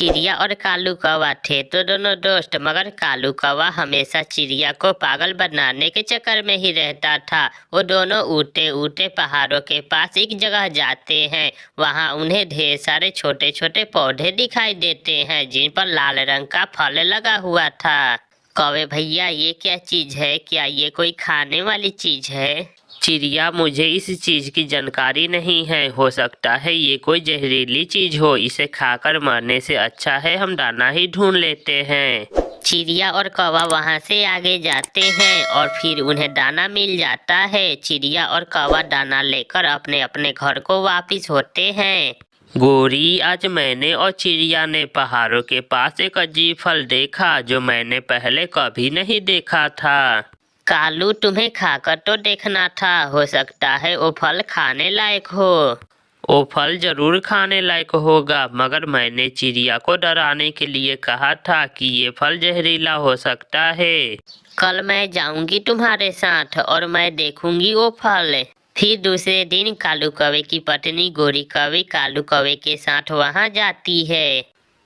चिड़िया और कालू कौवा थे तो दोनों दोस्त, मगर कालू कौवा हमेशा चिड़िया को पागल बनाने के चक्कर में ही रहता था। वो दोनों उड़ते उड़ते पहाड़ों के पास एक जगह जाते हैं। वहाँ उन्हें ढेर सारे छोटे छोटे पौधे दिखाई देते हैं जिन पर लाल रंग का फल लगा हुआ था। कौवे भैया, ये क्या चीज है? क्या ये कोई खाने वाली चीज है? चिड़िया, मुझे इस चीज की जानकारी नहीं है। हो सकता है ये कोई जहरीली चीज हो। इसे खाकर मरने से अच्छा है हम दाना ही ढूंढ लेते हैं। चिड़िया और कौवा वहाँ से आगे जाते हैं और फिर उन्हें दाना मिल जाता है। चिड़िया और कौवा दाना लेकर अपने अपने घर को वापिस होते हैं। गोरी, आज मैंने और चिड़िया ने पहाड़ों के पास एक अजीब फल देखा जो मैंने पहले कभी नहीं देखा था। कालू, तुम्हें खाकर तो देखना था, हो सकता है वो फल खाने लायक हो। वो फल जरूर खाने लायक होगा, मगर मैंने चिड़िया को डराने के लिए कहा था कि ये फल जहरीला हो सकता है। कल मैं जाऊंगी तुम्हारे साथ और मैं देखूंगी वो फल। फिर दूसरे दिन कालू कौवे की पत्नी गोरी कौवे कालू कौवे के साथ वहां जाती है।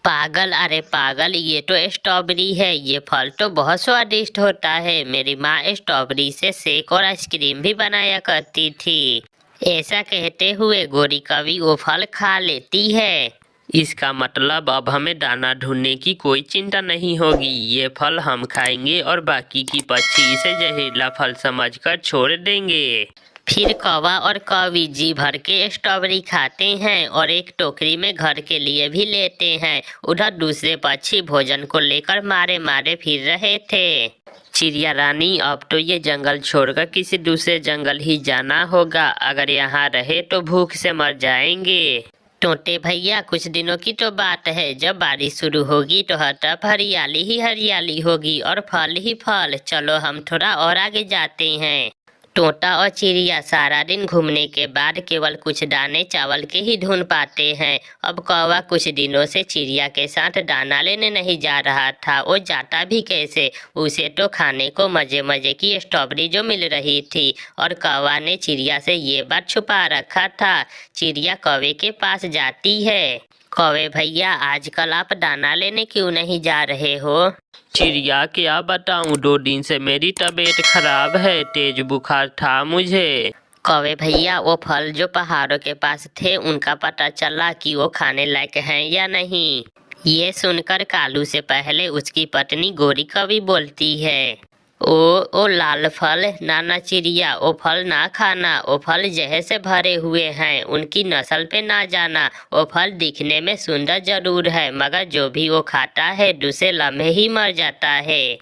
पागल, अरे पागल, ये तो स्ट्रॉबेरी है। ये फल तो बहुत स्वादिष्ट होता है। मेरी माँ स्ट्रॉबेरी से शेक और आइसक्रीम भी बनाया करती थी। ऐसा कहते हुए गोरी कौवी वो फल खा लेती है। इसका मतलब अब हमें दाना ढूंढने की कोई चिंता नहीं होगी। ये फल हम खाएंगे और बाकी की पक्षी इसे जहरीला फल समझकर छोड़ देंगे। फिर कौवा और कौवी जी भर के स्ट्रॉबेरी खाते हैं और एक टोकरी में घर के लिए भी लेते हैं। उधर दूसरे पक्षी भोजन को लेकर मारे मारे फिर रहे थे। चिड़िया रानी, अब तो ये जंगल छोड़कर किसी दूसरे जंगल ही जाना होगा। अगर यहाँ रहे तो भूख से मर जाएंगे। टोटे भैया, कुछ दिनों की तो बात है, जब बारिश शुरू होगी तो हर तरफ हरियाली ही हरियाली होगी और फल ही फल। चलो हम थोड़ा और आगे जाते हैं। तोता और चिड़िया सारा दिन घूमने के बाद केवल कुछ दाने चावल के ही ढूंढ पाते हैं। अब कौवा कुछ दिनों से चिड़िया के साथ दाना लेने नहीं जा रहा था। वो जाता भी कैसे? उसे तो खाने को मजे मजे की स्ट्रॉबेरी जो मिल रही थी और कौवा ने चिड़िया से ये बात छुपा रखा था। चिड़िया कौवे के पास जाती है। कौवे भैया, आजकल आप दाना लेने क्यों नहीं जा रहे हो? चिड़िया, क्या बताऊं, 2 दिन से मेरी तबीयत खराब है। तेज बुखार था मुझे। कौवे भैया, वो फल जो पहाड़ों के पास थे उनका पता चला कि वो खाने लायक हैं या नहीं? ये सुनकर कालू से पहले उसकी पत्नी गोरी कौवी बोलती है। ओ लाल फल, नाना चिड़िया, ओ फल ना खाना। ओ फल जहर से भरे हुए हैं, उनकी नस्ल पे ना जाना। वो फल दिखने में सुंदर जरूर है, मगर जो भी वो खाता है दूसरे लम्हे ही मर जाता है।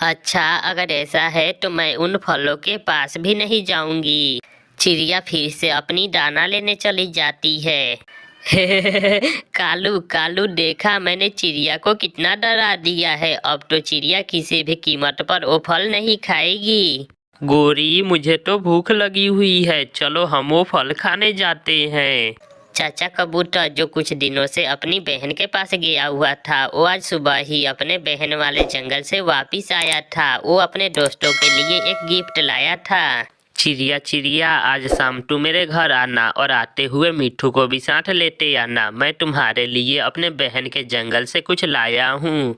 अच्छा, अगर ऐसा है तो मैं उन फलों के पास भी नहीं जाऊंगी। चिड़िया फिर से अपनी दाना लेने चली जाती है। कालू कालू, देखा मैंने चिड़िया को कितना डरा दिया है। अब तो चिड़िया किसी भी कीमत पर वो फल नहीं खाएगी। गोरी, मुझे तो भूख लगी हुई है, चलो हम वो फल खाने जाते हैं। चाचा कबूतर, जो कुछ दिनों से अपनी बहन के पास गया हुआ था, वो आज सुबह ही अपने बहन वाले जंगल से वापिस आया था। वो अपने दोस्तों के लिए एक गिफ्ट लाया था। चिड़िया चिड़िया, आज शाम तू मेरे घर आना और आते हुए मिट्ठू को भी साथ लेते आना। मैं तुम्हारे लिए अपने बहन के जंगल से कुछ लाया हूँ।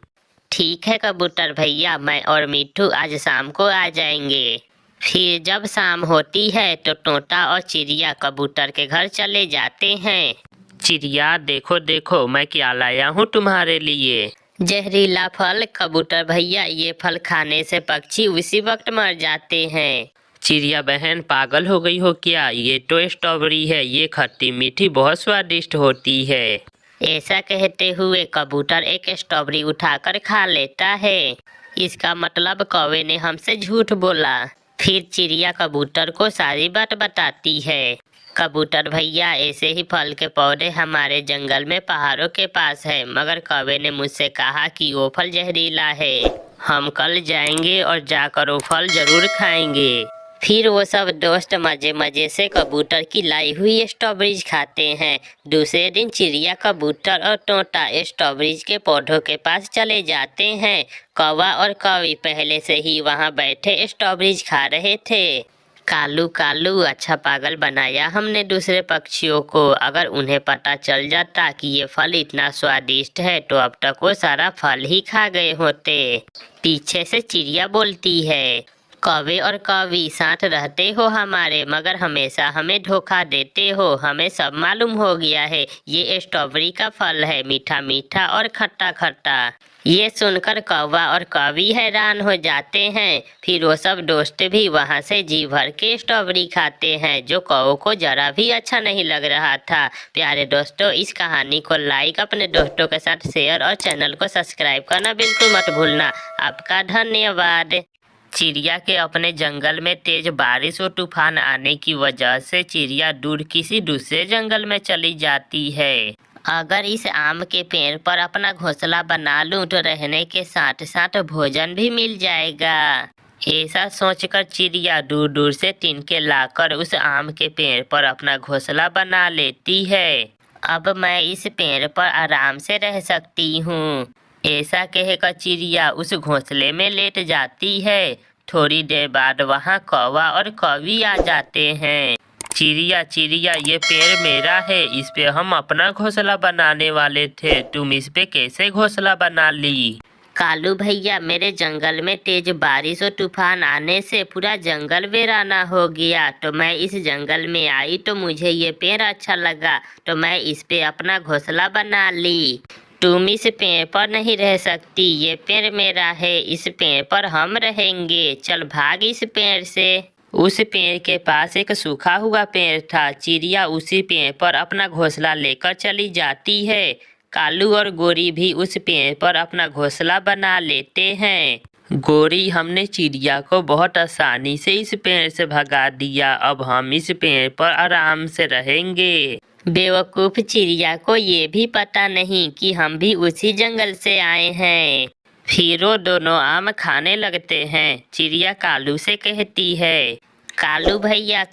ठीक है कबूतर भैया, मैं और मिट्ठू आज शाम को आ जाएंगे। फिर जब शाम होती है तो तोता और चिड़िया कबूतर के घर चले जाते हैं। चिड़िया, देखो देखो मैं क्या लाया हूँ तुम्हारे लिए। जहरीला फल। कबूतर भैया, ये फल खाने से पक्षी उसी वक्त मर जाते हैं। चिड़िया बहन, पागल हो गई हो क्या? ये तो स्ट्रॉबेरी है, ये खट्टी मीठी बहुत स्वादिष्ट होती है। ऐसा कहते हुए कबूतर एक स्ट्रॉबेरी उठाकर खा लेता है। इसका मतलब कौवे ने हमसे झूठ बोला। फिर चिड़िया कबूतर को सारी बात बताती है। कबूतर भैया, ऐसे ही फल के पौधे हमारे जंगल में पहाड़ों के पास है, मगर कौवे ने मुझसे कहा कि वो फल जहरीला है। हम कल जाएंगे और जाकर वो फल जरूर खाएंगे। फिर वो सब दोस्त मजे मजे से कबूतर की लाई हुई स्ट्रॉबेरीज खाते हैं। दूसरे दिन चिड़िया कबूतर और तोता स्ट्रॉबेरीज के पौधों के पास चले जाते हैं। कौवा और कौवी पहले से ही वहां बैठे स्ट्रॉबेरीज खा रहे थे। कालू कालू, अच्छा पागल बनाया हमने दूसरे पक्षियों को। अगर उन्हें पता चल जाता कि ये फल इतना स्वादिष्ट है तो अब तक वो सारा फल ही खा गए होते। पीछे से चिड़िया बोलती है, कौवे और कौवी साथ रहते हो हमारे, मगर हमेशा हमें धोखा देते हो। हमें सब मालूम हो गया है, ये स्ट्रॉबेरी का फल है, मीठा मीठा और खट्टा खट्टा। ये सुनकर कौवा और कौवी हैरान हो जाते हैं। फिर वो सब दोस्त भी वहाँ से जी भर के स्ट्रॉबेरी खाते हैं, जो कौवों को जरा भी अच्छा नहीं लग रहा था। प्यारे दोस्तों, इस कहानी को लाइक, अपने दोस्तों के साथ शेयर और चैनल को सब्सक्राइब करना बिल्कुल मत भूलना। आपका धन्यवाद। चिड़िया के अपने जंगल में तेज बारिश और तूफान आने की वजह से चिड़िया दूर किसी दूसरे जंगल में चली जाती है। अगर इस आम के पेड़ पर अपना घोंसला बना लूं तो रहने के साथ साथ भोजन भी मिल जाएगा। ऐसा सोचकर चिड़िया दूर दूर से तिनके लाकर उस आम के पेड़ पर अपना घोंसला बना लेती है। अब मैं इस पेड़ पर आराम से रह सकती हूँ, ऐसा कहकर चिड़िया उस घोंसले में लेट जाती है। थोड़ी देर बाद वहाँ कौवा और कौवी आ जाते हैं। चिड़िया चिड़िया, ये पेड़ मेरा है, इस पे हम अपना घोंसला बनाने वाले थे, तुम इस पे कैसे घोंसला बना ली? कालू भैया, मेरे जंगल में तेज बारिश और तूफान आने से पूरा जंगल वीराना हो गया, तो मैं इस जंगल में आई तो मुझे ये पेड़ अच्छा लगा, तो मैं इस पे अपना घोंसला बना ली। तुम इस पेड़ पर नहीं रह सकती, ये पेड़ मेरा है, इस पेड़ पर हम रहेंगे, चल भाग इस पेड़ से। उस पेड़ के पास एक सूखा हुआ पेड़ था। चिड़िया उसी पेड़ पर अपना घोंसला लेकर चली जाती है। कालू और गोरी भी उस पेड़ पर अपना घोंसला बना लेते हैं। गोरी, हमने चिड़िया को बहुत आसानी से इस पेड़ से भगा दिया, अब हम इस पेड़ पर आराम से रहेंगे। बेवकूफ चिड़िया को ये भी पता नहीं कि हम भी उसी जंगल से आए हैं। फिर वो दोनों आम खाने लगते हैं। चिड़िया कालू से कहती है, कालू भैया,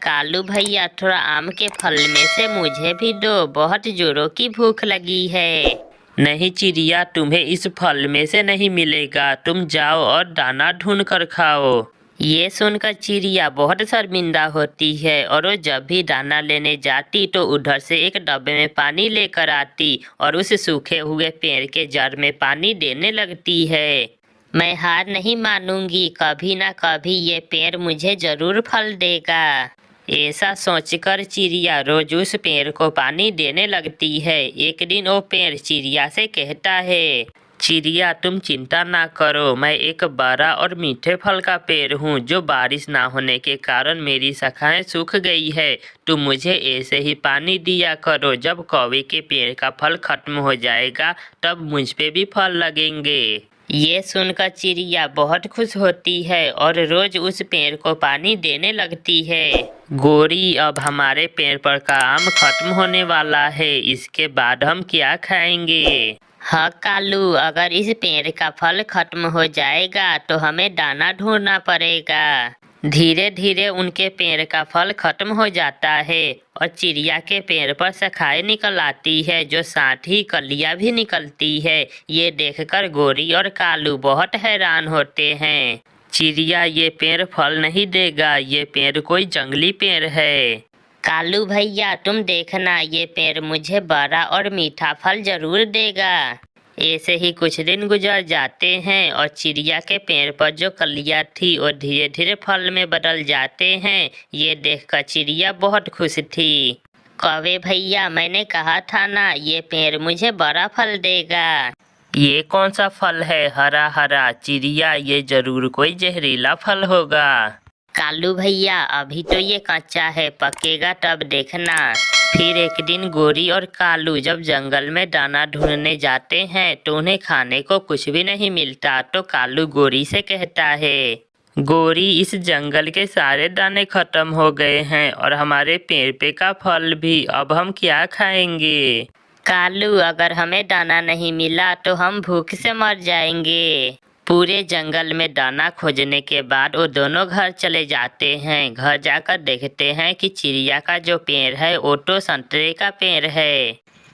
थोड़ा आम के फल में से मुझे भी दो, बहुत जोरों की भूख लगी है। नहीं चिड़िया, तुम्हें इस फल में से नहीं मिलेगा, तुम जाओ और दाना ढूंढ कर खाओ। ये सुनकर चिड़िया बहुत शर्मिंदा होती है और वो जब भी दाना लेने जाती तो उधर से एक डब्बे में पानी लेकर आती और उस सूखे हुए पेड़ के जड़ में पानी देने लगती है। मैं हार नहीं मानूंगी, कभी ना कभी ये पेड़ मुझे जरूर फल देगा। ऐसा सोचकर चिड़िया रोज उस पेड़ को पानी देने लगती है। एक दिन वो पेड़ चिड़िया से कहता है, चिड़िया तुम चिंता ना करो, मैं एक बड़ा और मीठे फल का पेड़ हूँ जो बारिश ना होने के कारण मेरी शाखाएं सूख गई है। तुम मुझे ऐसे ही पानी दिया करो, जब कौवे के पेड़ का फल खत्म हो जाएगा तब मुझ पे भी फल लगेंगे। ये सुनकर चिड़िया बहुत खुश होती है और रोज उस पेड़ को पानी देने लगती है। गोरी, अब हमारे पेड़ पर का आम खत्म होने वाला है, इसके बाद हम क्या खाएंगे? हाँ कालू, अगर इस पेड़ का फल खत्म हो जाएगा तो हमें दाना ढूंढना पड़ेगा। धीरे धीरे उनके पेड़ का फल खत्म हो जाता है और चिड़िया के पेड़ पर शाखाएं निकल आती है, जो साथ ही कलियां भी निकलती है। ये देखकर गोरी और कालू बहुत हैरान होते हैं। चिड़िया, ये पेड़ फल नहीं देगा, ये पेड़ कोई जंगली पेड़ है। कालू भैया, तुम देखना, ये पेड़ मुझे बड़ा और मीठा फल जरूर देगा। ऐसे ही कुछ दिन गुजर जाते हैं और चिड़िया के पेड़ पर जो कलियां थी वो धीरे धीरे फल में बदल जाते हैं। ये देखकर चिड़िया बहुत खुश थी। कौवे भैया, मैंने कहा था ना, ये पेड़ मुझे बड़ा फल देगा। ये कौन सा फल है हरा हरा? चिड़िया, ये जरूर कोई जहरीला फल होगा। कालू भैया, अभी तो ये कच्चा है, पकेगा तब देखना। फिर एक दिन गोरी और कालू जब जंगल में दाना ढूंढने जाते हैं तो उन्हें खाने को कुछ भी नहीं मिलता, तो कालू गोरी से कहता है, गोरी, इस जंगल के सारे दाने खत्म हो गए हैं और हमारे पेड़ पे का फल भी, अब हम क्या खाएंगे? कालू, अगर हमें दाना नहीं मिला तो हम भूख से मर जाएंगे। पूरे जंगल में दाना खोजने के बाद वो दोनों घर चले जाते हैं। घर जाकर देखते हैं कि चिड़िया का जो पेड़ है वो तो संतरे का पेड़ है।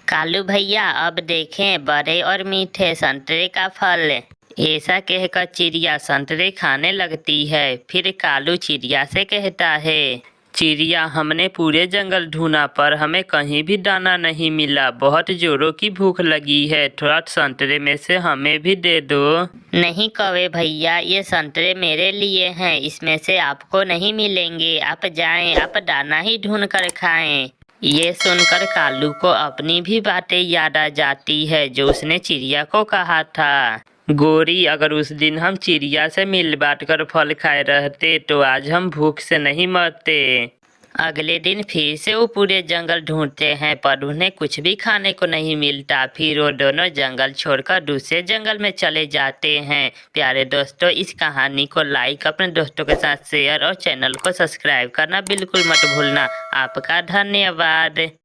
कालू भैया, अब देखें, बड़े और मीठे संतरे का फल। ऐसा कहकर चिड़िया संतरे खाने लगती है। फिर कालू चिड़िया से कहता है, चिड़िया, हमने पूरे जंगल ढूंढा पर हमें कहीं भी दाना नहीं मिला। बहुत जोरों की भूख लगी है, थोड़ा संतरे में से हमें भी दे दो। नहीं कौवे भैया, ये संतरे मेरे लिए हैं, इसमें से आपको नहीं मिलेंगे। आप जाएं, आप दाना ही ढूंढ कर खाएं। ये सुनकर कालू को अपनी भी बातें याद आ जाती है जो उसने चिड़िया को कहा था। गोरी, अगर उस दिन हम चिड़िया से मिल बांट कर फल खाए रहते तो आज हम भूख से नहीं मरते। अगले दिन फिर से वो पूरे जंगल ढूंढते हैं पर उन्हें कुछ भी खाने को नहीं मिलता। फिर वो दोनों जंगल छोड़कर दूसरे जंगल में चले जाते हैं। प्यारे दोस्तों, इस कहानी को लाइक, अपने दोस्तों के साथ शेयर और चैनल को सब्सक्राइब करना बिल्कुल मत भूलना। आपका धन्यवाद।